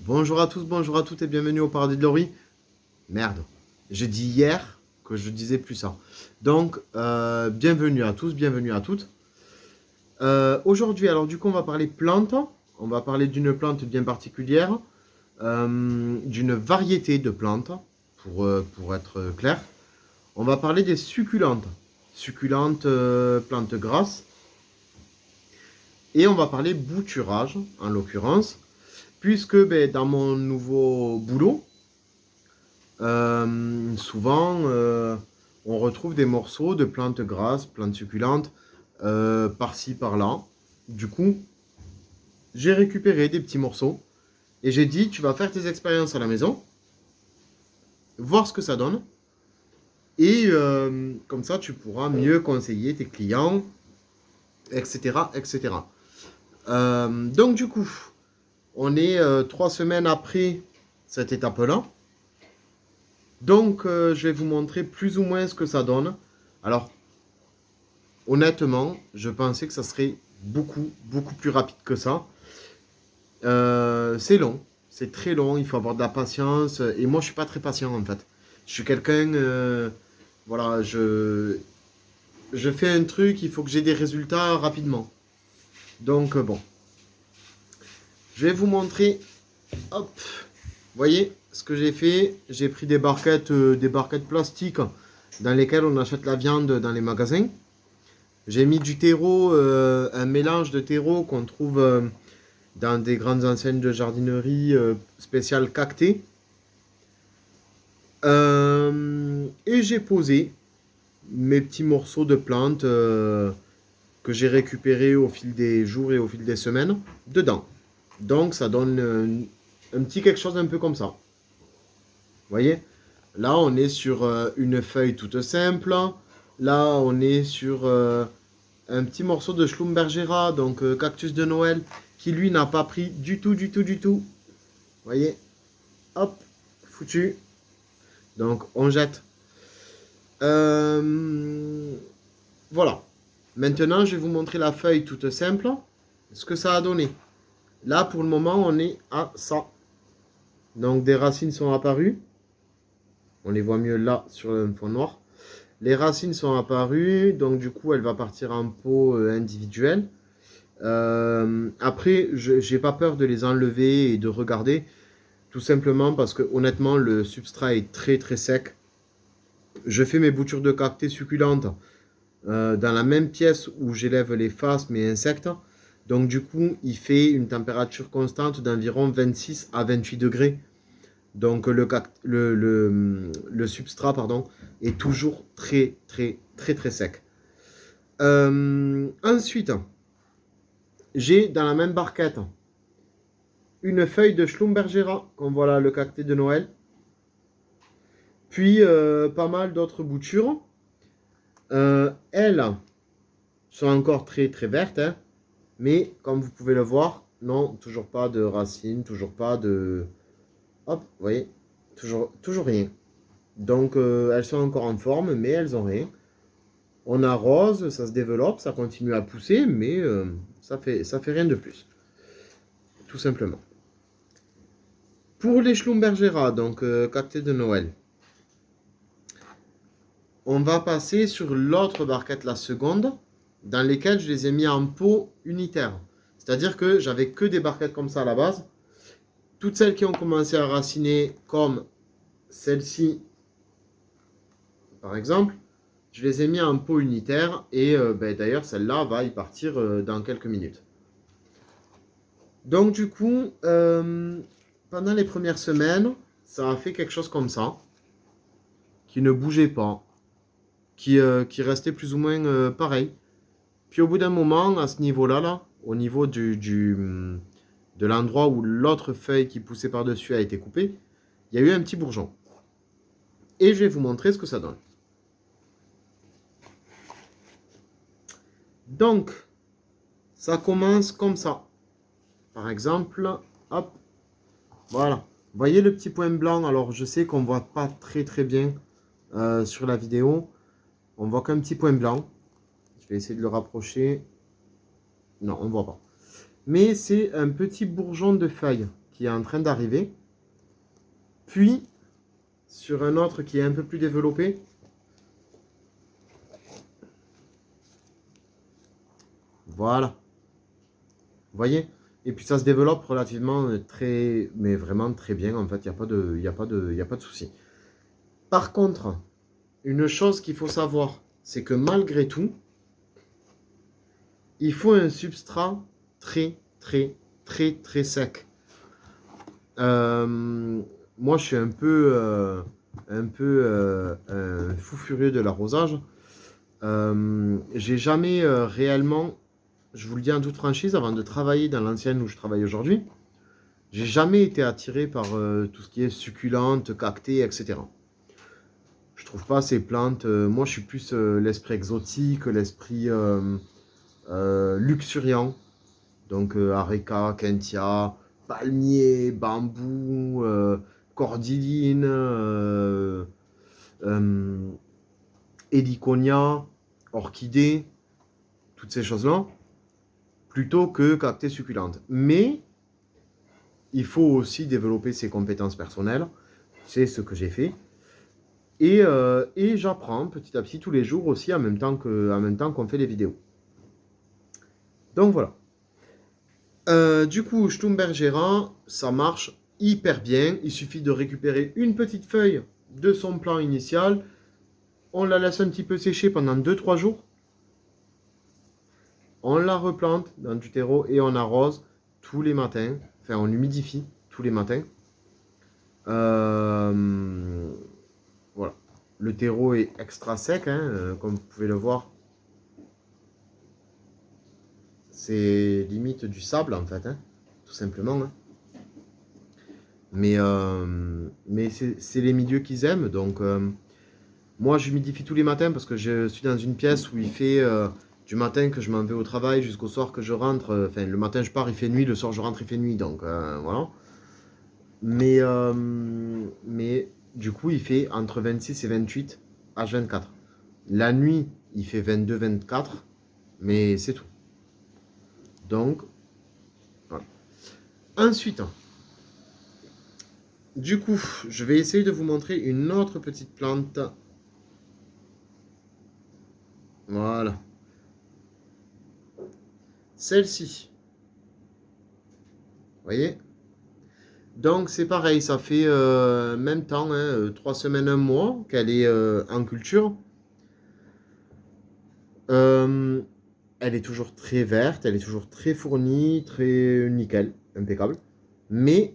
Bonjour à tous, bonjour à toutes et bienvenue au Paradis de Laurie. Merde, j'ai dit hier que je disais plus ça. Donc, bienvenue à tous, bienvenue à toutes. Aujourd'hui, alors du coup, on va parler plantes. On va parler d'une plante bien particulière, d'une variété de plantes, pour être clair. On va parler des succulentes. Succulentes, plantes grasses. Et on va parler bouturage, en l'occurrence. Puisque dans mon nouveau boulot, souvent on retrouve des morceaux de plantes grasses, plantes succulentes, par-ci, par-là. Du coup, j'ai récupéré des petits morceaux et j'ai dit, tu vas faire tes expériences à la maison, voir ce que ça donne. Et comme ça, tu pourras mieux conseiller tes clients, etc. etc. Donc du coup, on est 3 semaines après cette étape-là. Donc, je vais vous montrer plus ou moins ce que ça donne. Alors, honnêtement, je pensais que ça serait beaucoup, beaucoup plus rapide que ça. C'est long, c'est très long, il faut avoir de la patience. Et moi, je suis pas très patient en fait. Je suis quelqu'un, voilà, je fais un truc, il faut que j'ai des résultats rapidement. Donc, bon, je vais vous montrer. Hop, vous voyez ce que j'ai fait? J'ai pris des barquettes plastiques dans lesquelles on achète la viande dans les magasins. J'ai mis du terreau, un mélange de terreau qu'on trouve dans des grandes enseignes de jardinerie spéciales cactées. Et j'ai posé mes petits morceaux de plantes que j'ai récupérés au fil des jours et au fil des semaines dedans. Donc ça donne un petit quelque chose un peu comme ça. Vous voyez? Là, on est sur une feuille toute simple. Là, on est sur un petit morceau de Schlumbergera, donc cactus de Noël, qui lui n'a pas pris du tout, du tout, du tout. Vous voyez? Hop, foutu. Donc, on jette. Voilà. Maintenant, je vais vous montrer la feuille toute simple, ce que ça a donné. Là, pour le moment, on est à ça. Donc, des racines sont apparues. On les voit mieux là sur le fond noir. Les racines sont apparues, donc du coup, elle va partir en pot individuel. Après, je n'ai pas peur de les enlever et de regarder, tout simplement parce que honnêtement, le substrat est très très sec. Je fais mes boutures de cactus succulentes dans la même pièce où j'élève les phasmes et insectes. Donc du coup, il fait une température constante d'environ 26 à 28 degrés. Donc le substrat pardon, est toujours très très très très sec. Ensuite, j'ai dans la même barquette une feuille de Schlumbergera, comme voilà le cactus de Noël. Puis pas mal d'autres boutures. Elles sont encore très très vertes, hein, mais comme vous pouvez le voir, non, toujours pas de racines, toujours pas de... Hop, vous voyez, toujours rien. Donc elles sont encore en forme, mais elles ont rien. On arrose, ça se développe, ça continue à pousser, mais ça fait rien de plus. Tout simplement. Pour les Schlumbergera, donc cactus de Noël, on va passer sur l'autre barquette, la seconde, dans lesquelles je les ai mis en pot unitaire. C'est-à-dire que j'avais que des barquettes comme ça à la base. Toutes celles qui ont commencé à raciner, comme celle-ci, par exemple, je les ai mis en pot unitaire et d'ailleurs celle-là va y partir dans quelques minutes. Donc du coup, pendant les premières semaines, ça a fait quelque chose comme ça, qui ne bougeait pas, qui restait plus ou moins pareil. Puis au bout d'un moment, à ce niveau-là, là, au niveau de l'endroit où l'autre feuille qui poussait par-dessus a été coupée, il y a eu un petit bourgeon. Et je vais vous montrer ce que ça donne. Donc, ça commence comme ça. Par exemple, hop, voilà. Vous voyez le petit point blanc? Alors, je sais qu'on ne voit pas très très bien sur la vidéo. On voit qu'un petit point blanc. Je vais essayer de le rapprocher. Non, on ne voit pas. Mais c'est un petit bourgeon de feuille qui est en train d'arriver. Puis, sur un autre qui est un peu plus développé. Voilà. Vous voyez? Et puis ça se développe relativement très, mais vraiment très bien. En fait, il n'y a pas de souci. Par contre, une chose qu'il faut savoir, c'est que malgré tout, il faut un substrat très, très, très, très sec. Moi, je suis un peu un fou furieux de l'arrosage. J'ai jamais réellement, je vous le dis en toute franchise, avant de travailler dans l'ancienne où je travaille aujourd'hui, j'ai jamais été attiré par tout ce qui est succulente, cactée, etc. Je trouve pas ces plantes. Moi, je suis plus l'esprit exotique, l'esprit luxuriant. Donc, areca, kentia, palmier, bambou, cordyline, héliconia, orchidée, toutes ces choses-là, plutôt que cactée succulente. Mais il faut aussi développer ses compétences personnelles. C'est ce que j'ai fait. Et j'apprends petit à petit tous les jours aussi en même temps qu'on fait les vidéos. Donc voilà. Du coup, Schlumbergera, ça marche hyper bien. Il suffit de récupérer une petite feuille de son plan initial. On la laisse un petit peu sécher pendant 2-3 jours. On la replante dans du terreau et on arrose tous les matins. Enfin, on l'humidifie tous les matins. Voilà. Le terreau est extra sec, hein, comme vous pouvez le voir. C'est limite du sable en fait, hein, tout simplement. Hein. Mais c'est les milieux qu'ils aiment. Donc moi j'humidifie tous les matins parce que je suis dans une pièce où il fait du matin que je m'en vais au travail jusqu'au soir que je rentre. Enfin le matin je pars il fait nuit, le soir je rentre il fait nuit. Donc voilà. Mais du coup il fait entre 26 et 28 H24. La nuit il fait 22-24. Mais c'est tout. Donc, voilà. Ensuite, du coup, je vais essayer de vous montrer une autre petite plante. Voilà. Celle-ci. Vous voyez? Donc, c'est pareil, ça fait même temps, hein, 3 semaines, 1 mois qu'elle est en culture. Elle est toujours très verte, elle est toujours très fournie, très nickel, impeccable. Mais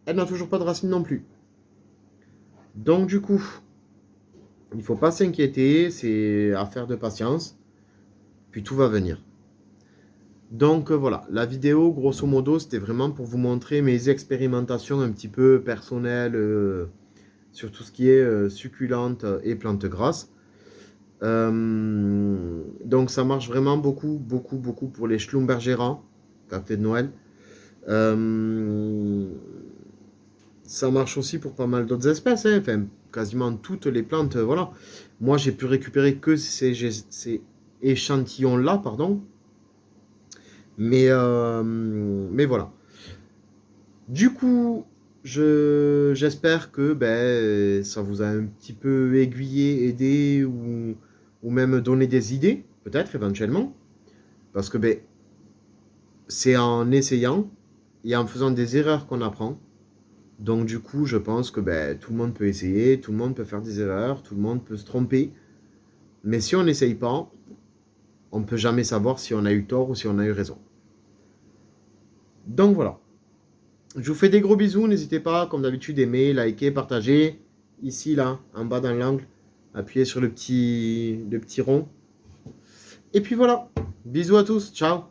elle n'a toujours pas de racines non plus. Donc du coup, il ne faut pas s'inquiéter, c'est affaire de patience, puis tout va venir. Donc voilà, la vidéo, grosso modo, c'était vraiment pour vous montrer mes expérimentations un petit peu personnelles sur tout ce qui est succulente et plantes grasses. Donc ça marche vraiment beaucoup, beaucoup, beaucoup pour les Schlumbergera, cactus de Noël. Ça marche aussi pour pas mal d'autres espèces, hein. Enfin, quasiment toutes les plantes, voilà. Moi, j'ai pu récupérer que ces échantillons-là, pardon. Mais voilà. Du coup, j'espère que ça vous a un petit peu aiguillé, aidé ou même donné des idées, peut-être éventuellement. Parce que c'est en essayant et en faisant des erreurs qu'on apprend. Donc du coup, je pense que tout le monde peut essayer, tout le monde peut faire des erreurs, tout le monde peut se tromper. Mais si on n'essaye pas, on ne peut jamais savoir si on a eu tort ou si on a eu raison. Donc voilà. Je vous fais des gros bisous. N'hésitez pas, comme d'habitude, aimer, liker, partager. Ici, là, en bas dans l'angle. Appuyez sur le petit rond. Et puis voilà. Bisous à tous. Ciao.